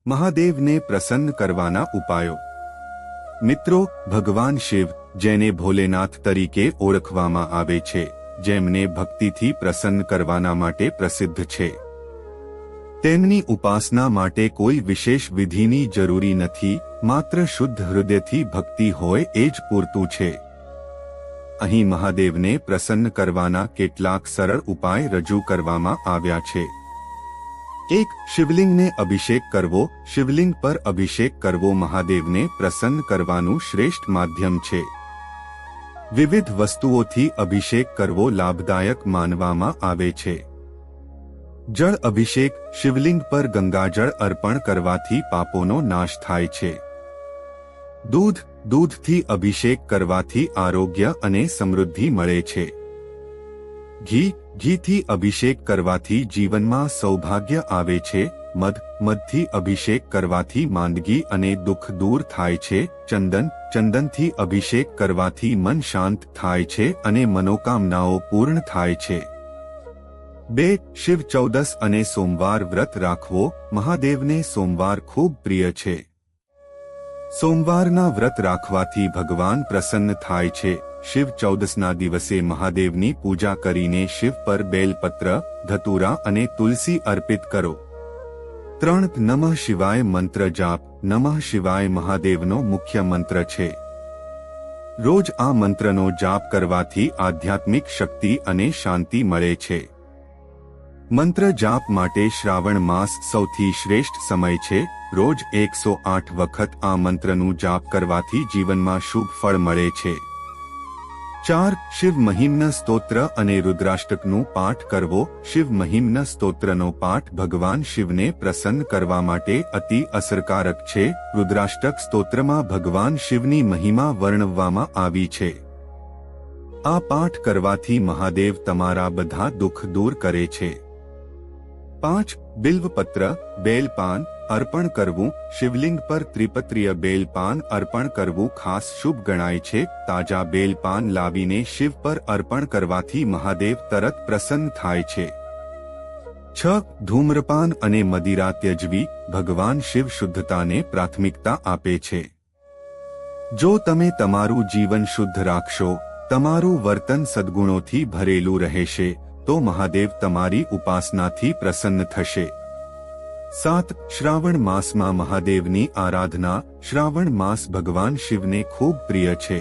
મહાદેવને પ્રસન્ન કરવાના ઉપાયો। મિત્રો, ભગવાન શિવ, જેને ભોલેનાથ તરીકે ઓળખવામાં આવે છે, જેમને ભક્તિથી પ્રસન્ન કરવાના માટે પ્રસિદ્ધ છે, તેમની ઉપાસના માટે કોઈ વિશેષ વિધિની જરૂરી નથી, માત્ર શુદ્ધ હૃદયથી ભક્તિ હોય એ જ પૂરતું છે। અહીં મહાદેવને પ્રસન્ન કરવાના કેટલાક સરળ ઉપાય રજૂ કરવામાં આવ્યા છે। 1. શિવલિંગને અભિષેક કરવો। શિવલિંગ પર અભિષેક કરવો મહાદેવને પ્રસન્ન કરવાનું શ્રેષ્ઠ માધ્યમ છે। વિવિધ વસ્તુઓથી અભિષેક કરવો લાભદાયક માનવામાં આવે છે। જળ અભિષેક। શિવલિંગ પર ગંગાજળ અર્પણ કરવાથી પાપોનો નાશ થાય છે। દૂધથી અભિષેક કરવાથી આરોગ્ય અને સમૃદ્ધિ મળે છે। ઘીથી અભિષેક કરવાથી જીવનમાં સૌભાગ્ય આવે છે। મધથી અભિષેક કરવાથી માંદગી અને દુઃખ દૂર થાય છે। ચંદનથી અભિષેક કરવાથી મન શાંત થાય છે અને મનોકામનાઓ પૂર્ણ થાય છે। 2. શિવ ચૌદસ અને સોમવાર વ્રત રાખવો। મહાદેવને સોમવાર ખૂબ પ્રિય છે। સોમવારના વ્રત રાખવાથી ભગવાન પ્રસન્ન થાય છે। શિવ ચૌદસના દિવસે મહાદેવની પૂજા કરીને શિવ પર બેલપત્ર, ધતુરા અને તુલસી અર્પિત કરો। 3. નમઃ શિવાય મંત્ર જાપ। નમઃ શિવાય મહાદેવનો મુખ્ય મંત્ર છે। રોજ આ મંત્રનો જાપ કરવાથી આધ્યાત્મિક શક્તિ અને શાંતિ મળે છે। મંત્ર જાપ માટે શ્રાવણ માસ સૌથી શ્રેષ્ઠ સમય છે। રોજ 108 વખત આ મંત્રનું જાપ કરવાથી જીવનમાં શુભ ફળ મળે છે। 4. શિવ મહિમ્ન સ્તોત્ર અને રુદ્રાષ્ટકનું પાઠ કરવો। શિવ મહિમ્ન સ્તોત્રનો પાઠ ભગવાન શિવને પ્રસન્ન કરવા માટે અતિ અસરકારક છે। રુદ્રાષ્ટક સ્તોત્રમાં ભગવાન શિવની મહિમા વર્ણવવામાં આવી છે। આ પાઠ કરવાથી મહાદેવ તમારા બધા દુઃખ દૂર કરે છે। 5. બિલ્વપત્ર, બેલપાન અર્પણ કરવું। શિવલિંગ પર ત્રિપત્રીય બેલપાન અર્પણ કરવું ખાસ શુભ ગણાય છે। તાજા બેલપાન લાવીને શિવ પર અર્પણ કરવાથી મહાદેવ તરત પ્રસન્ન થાય છે। 6. ધૂમ્રપાન અને મદિરા ત્યજવી। ભગવાન શિવ શુદ્ધતાને પ્રાથમિકતા આપે છે। જો તમે તમારું જીવન શુદ્ધ રાખશો, તમારું વર્તન સદ્ગુણોથી ભરેલું રહેશે, તો મહાદેવ તમારી ઉપાસનાથી પ્રસન્ન થશે। 7. શ્રાવણ માસમાં મહાદેવની આરાધના। શ્રાવણ માસ ભગવાન શિવને ખૂબ પ્રિય છે।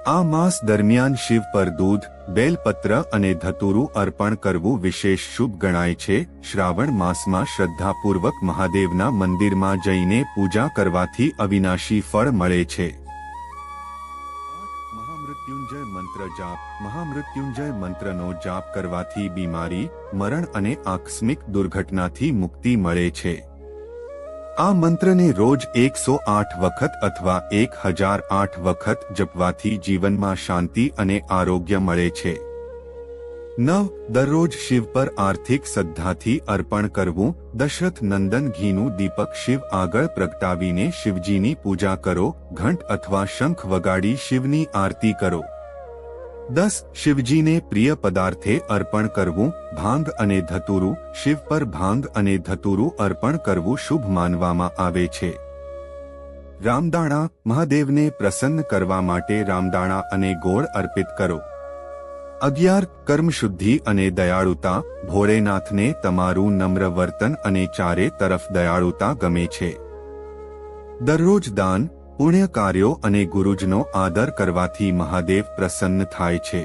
આ માસ દરમિયાન શિવ પર દૂધ, બેલપત્ર અને ધતુરું અર્પણ કરવું વિશેષ શુભ ગણાય છે। શ્રાવણ માસમાં શ્રદ્ધાપૂર્વક મહાદેવના મંદિરમાં જઈને પૂજા કરવાથી અવિનાશી ફળ મળે છે। મહામૃત્યુંજય મંત્ર જાપ। મહામૃત્યુંજય મંત્રનો જાપ કરવાથી બીમારી, મરણ અને આકસ્મિક દુર્ઘટનાથી મુક્તિ મળે છે। આ મંત્રને રોજ 108 વખત અથવા 1008 વખત જપવાથી જીવનમાં શાંતિ અને આરોગ્ય મળે છે। 9. દરરોજ શિવ પર આર્થિક શ્રદ્ધાથી અર્પણ કરવું। દશરથ નંદન ઘીનું દીપક શિવ આગળ પ્રગટાવીને શિવજીની પૂજા કરો। ઘંટ અથવા શંખ વગાડી શિવની આરતી કરો। 10. શિવજીને પ્રિય પદાર્થે અર્પણ કરવું। ભાંગ અને ધતુરું। શિવ પર ભાંગ અને ધતુરું અર્પણ કરવું શુભ માનવામાં આવે છે। રામદાણા। મહાદેવને પ્રસન્ન કરવા માટે રામદાણા અને ગોળ અર્પિત કરો। 11. કર્મશુદ્ધિ અને દયાળુતા। ભોળેનાથને તમારું નમ્ર વર્તન અને ચારે તરફ દયાળુતા ગમે છે। દરરોજ દાન, પુણ્ય કાર્યો અને ગુરુજનો આદર કરવાથી મહાદેવ પ્રસન્ન થાય છે।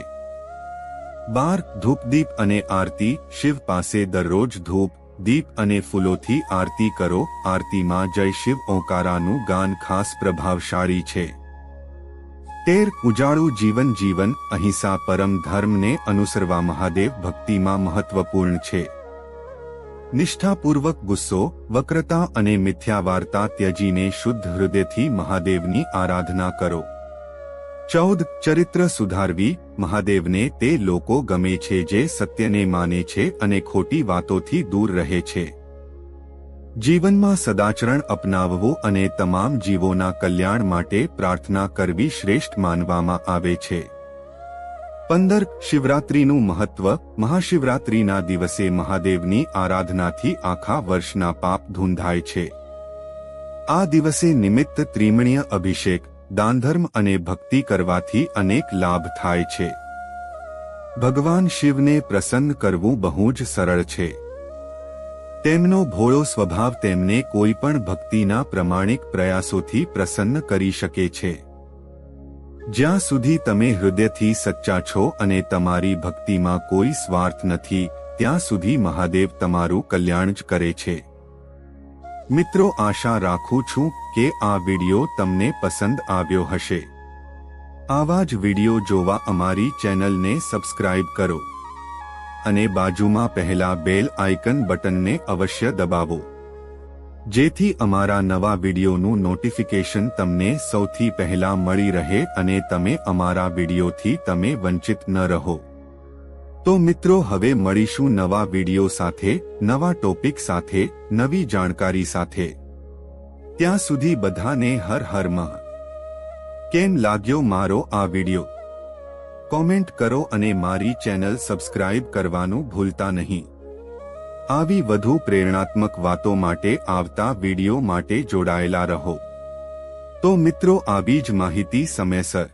12. ધૂપદીપ અને આરતી। શિવ પાસે દરરોજ ધૂપ, દીપ અને ફૂલોથી આરતી કરો। આરતીમાં જય શિવ ઓંકારાનું ગાન ખાસ પ્રભાવશાળી છે। 13. ઉજાળું જીવન। અહિંસા પરમ ધર્મને અનુસરવા મહાદેવ ભક્તિમાં મહત્વપૂર્ણ છે। નિષ્ઠાપૂર્વક ગુસ્સો, વક્રતા અને મિથ્યાવાર્તા ત્યજીને શુદ્ધ હૃદયથી મહાદેવની આરાધના કરો। 14. ચરિત્ર સુધારવી। મહાદેવને તે લોકો ગમે છે જે સત્યને માને છે અને ખોટી વાતોથી દૂર રહે છે। જીવનમાં સદાચરણ અપનાવવું અને તમામ જીવોના કલ્યાણ માટે પ્રાર્થના કરવી શ્રેષ્ઠ માનવામાં આવે છે। 15 શિવરાત્રીનું મહત્વ મહાશિવરાત્રીના દિવસે મહાદેવની આરાધનાથી આખા વર્ષના પાપ ધૂંધાય છે. આ દિવસે નિમિત્ત ત્રિમણીય અભિષેક દાનધર્મ અને ભક્તિ કરવાથી અનેક લાભ થાય છે. ભગવાન શિવને પ્રસન્ન કરવું બહુ જ સરળ છે. તેમનો ભોળો સ્વભાવ તેમને કોઈ પણ ભક્તિના પ્રમાણિક પ્રયાસોથી પ્રસન્ન કરી શકે છે. જ્યાં સુધી તમે હૃદયથી સચ્ચા છો અને તમારી ભક્તિમાં કોઈ સ્વાર્થ નથી ત્યાં સુધી મહાદેવ તમારું કલ્યાણ જ કરે છે. મિત્રો, આશા રાખું છું કે આ વિડિયો તમને પસંદ આવ્યો હશે. આવા જ વિડિયો જોવા અમારી ચેનલને સબસ્ક્રાઇબ કરો અને બાજુમાં પહેલા બેલ આઇકન બટનને અવશ્ય દબાવો, જેથી અમારા નવા વિડિયોનું નોટિફિકેશન તમને સૌથી પહેલા મળી રહે અને તમે અમારા વિડિયોથી તમે વંચિત ન રહો. તો મિત્રો, હવે મળીશું નવા વિડિયો સાથે, નવા ટોપિક સાથે, નવી જાણકારી સાથે. ત્યાં સુધી બધાને હર હર મહાદેવ. કેમ લાગ્યો મારો આ વિડિયો? કોમેન્ટ કરો અને મારી ચેનલ સબસ્ક્રાઇબ કરવાનું ભૂલતા નહીં. આવી વધુ પ્રેરણાત્મક વાતો માટે આવતા વિડિયો માટે જોડાયેલા રહો. તો મિત્રો, આવી જ માહિતી સમયસર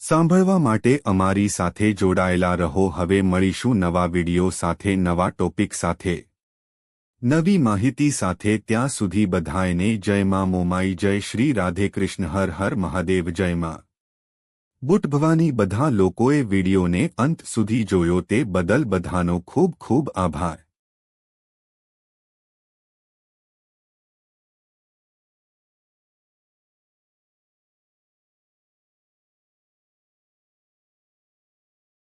સાંભળવા માટે અમારી સાથે જોડાયેલા રહો. હવે મળીશું નવા વિડિયો સાથે, નવા ટોપિક સાથે, નવી માહિતી સાથે. ત્યાં સુધી બધાને જય માં મોમાઈ, જય શ્રી રાધે કૃષ્ણ, હર હર મહાદેવ, જય માં બુટ ભવાની. બધા લોકોએ વિડિયોને અંત સુધી જોયો તે બદલ બધાનો ખૂબ ખૂબ આભાર.